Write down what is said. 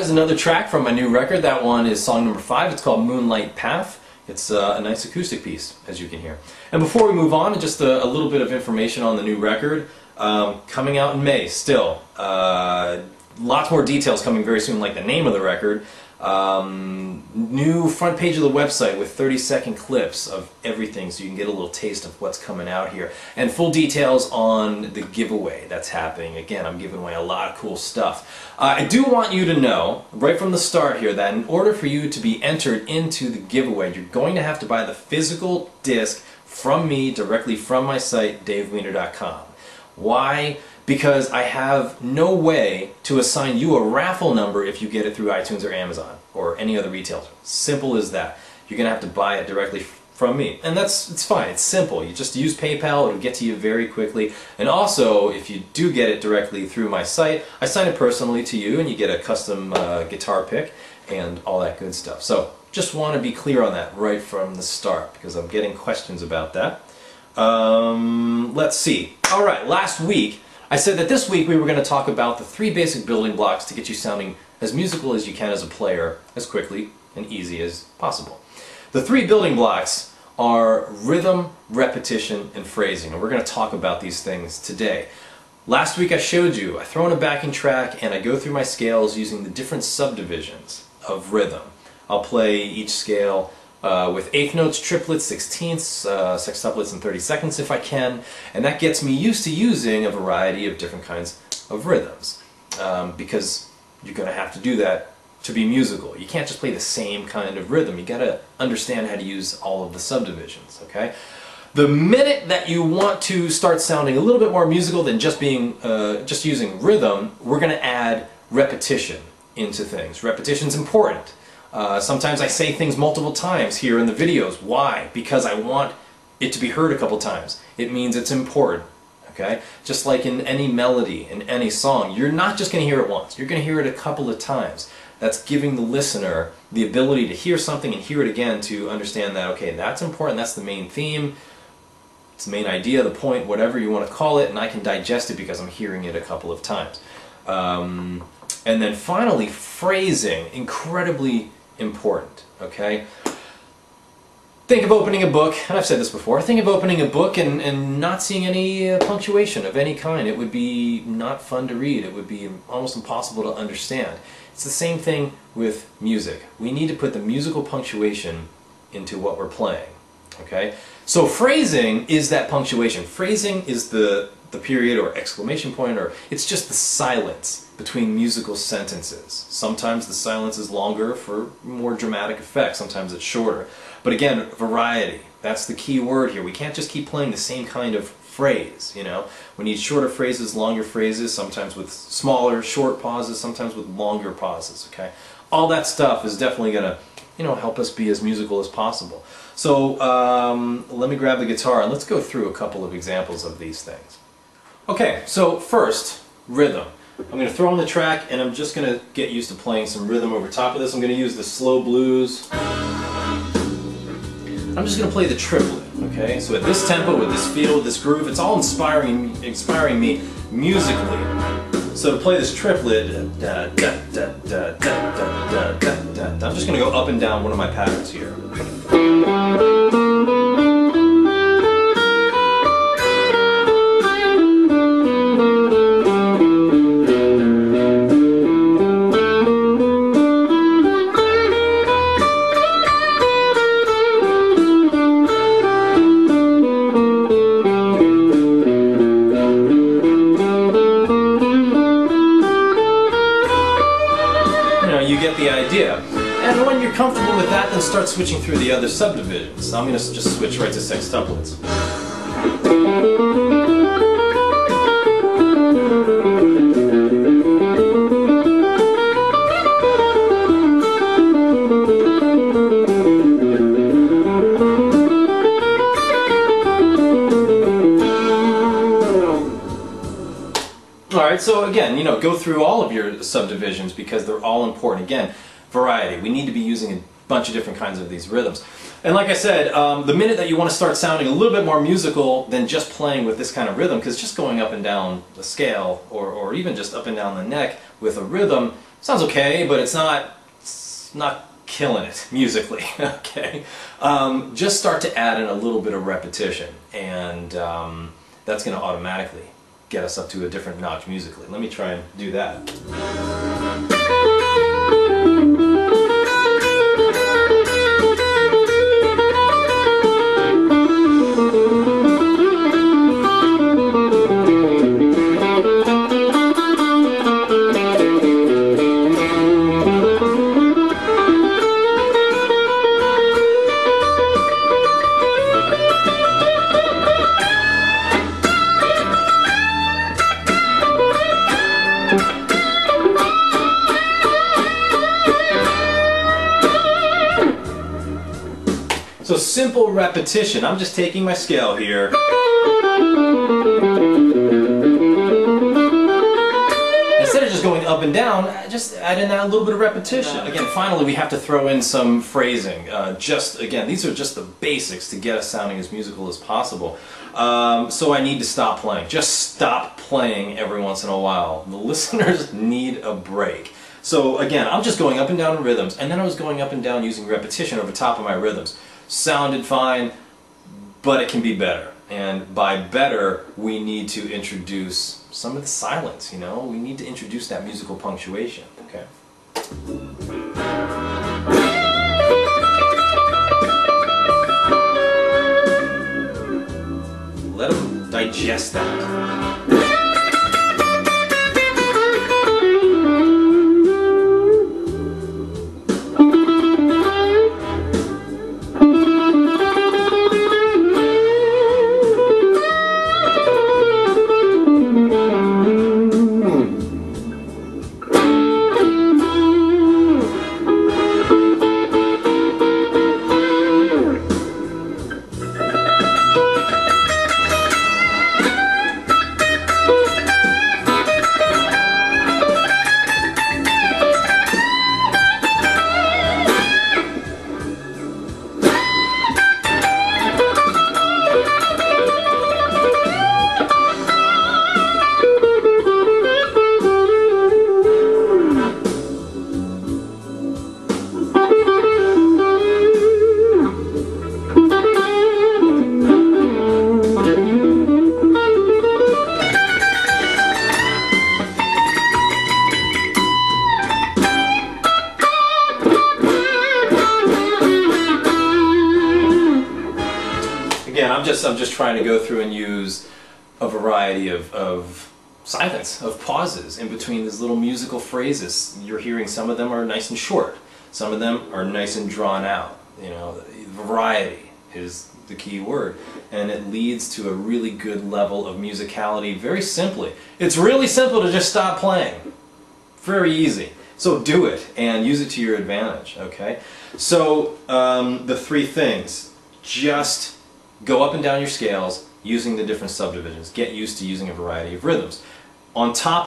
that is another track from my new record. That one is song number 5. It's called Moonlight Path. It's a nice acoustic piece, as you can hear. And before we move on, just a little bit of information on the new record. Coming out in May still. Lots more details coming very soon, like the name of the record. New front page of the website with 30-second clips of everything so you can get a little taste of what's coming out here. And full details on the giveaway that's happening. Again, I'm giving away a lot of cool stuff. I do want you to know, right from the start here, that in order for you to be entered into the giveaway, you're going to have to buy the physical disc from me, directly from my site, daveweiner.com. Why? Because I have no way to assign you a raffle number if you get it through iTunes or Amazon or any other retailer. Simple as that. You're going to have to buy it directly from me. And it's fine. It's simple. You just use PayPal. It'll get to you very quickly. And also, if you do get it directly through my site, I sign it personally to you and you get a custom guitar pick and all that good stuff. So just want to be clear on that right from the start because I'm getting questions about that. Let's see. All right, last week I said that this week we were going to talk about the 3 basic building blocks to get you sounding as musical as you can as a player, as quickly and easy as possible. The 3 building blocks are rhythm, repetition, and phrasing, and we're going to talk about these things today. Last week I showed you, I throw in a backing track and I go through my scales using the different subdivisions of rhythm. I'll play each scale with 8th notes, triplets, 16ths, sextuplets, and 32nds if I can, and that gets me used to using a variety of different kinds of rhythms because you're going to have to do that to be musical. You can't just play the same kind of rhythm. You got to understand how to use all of the subdivisions. Okay. The minute that you want to start sounding a little bit more musical than just using rhythm, we're going to add repetition into things. Repetition's important. Sometimes I say things multiple times here in the videos. Why? Because I want it to be heard a couple times. It means it's important. Okay? Just like in any melody, in any song, you're not just going to hear it once. You're going to hear it a couple of times. That's giving the listener the ability to hear something and hear it again to understand that, okay, that's important, that's the main theme, it's the main idea, the point, whatever you want to call it, and I can digest it because I'm hearing it a couple of times. And then finally, phrasing, incredibly important, okay? Think of opening a book, and I've said this before, think of opening a book and not seeing any punctuation of any kind. It would be not fun to read. It would be almost impossible to understand. It's the same thing with music. We need to put the musical punctuation into what we're playing, okay? So phrasing is that punctuation. Phrasing is the period or exclamation point, or it's just the silence between musical sentences. Sometimes the silence is longer for more dramatic effect, sometimes it's shorter. But again, variety, that's the key word here. We can't just keep playing the same kind of phrase, you know. We need shorter phrases, longer phrases, sometimes with smaller, short pauses, sometimes with longer pauses, okay? All that stuff is definitely going to, you know, help us be as musical as possible. So let me grab the guitar and let's go through a couple of examples of these things. Okay, so first, rhythm. I'm going to throw on the track and I'm just going to get used to playing some rhythm over top of this. I'm going to use the slow blues. I'm just going to play the triplet, okay? So at this tempo, with this feel, with this groove, it's all inspiring me musically. So to play this triplet, I'm just going to go up and down one of my patterns here. And when you're comfortable with that, then start switching through the other subdivisions. I'm going to just switch right to sextuplets. Alright, so again, you know, go through all of your subdivisions because they're all important. Again, variety. We need to be using a bunch of different kinds of these rhythms. And like I said, the minute that you want to start sounding a little bit more musical than just playing with this kind of rhythm, because just going up and down the scale, or even just up and down the neck with a rhythm, sounds okay, but it's not killing it musically, okay? Just start to add in a little bit of repetition, and that's going to automatically get us up to a different notch musically. Let me try and do that. So simple repetition. I'm just taking my scale here. Instead of just going up and down, just add in that little bit of repetition. Again, finally we have to throw in some phrasing. Again, these are just the basics to get us sounding as musical as possible. So I need to stop playing. Just stop playing every once in a while. The listeners need a break. So again, I'm just going up and down in rhythms, and then I was going up and down using repetition over top of my rhythms. Sounded fine, but it can be better. And by better, we need to introduce some of the silence, you know? We need to introduce that musical punctuation, okay? Let them digest that. Again, I'm just trying to go through and use a variety of silence, of pauses in between these little musical phrases. You're hearing some of them are nice and short, some of them are nice and drawn out. You know, variety is the key word, and it leads to a really good level of musicality very simply. It's really simple to just stop playing. Very easy. So do it and use it to your advantage, okay? So the three things: just go up and down your scales using the different subdivisions. Get used to using a variety of rhythms. On top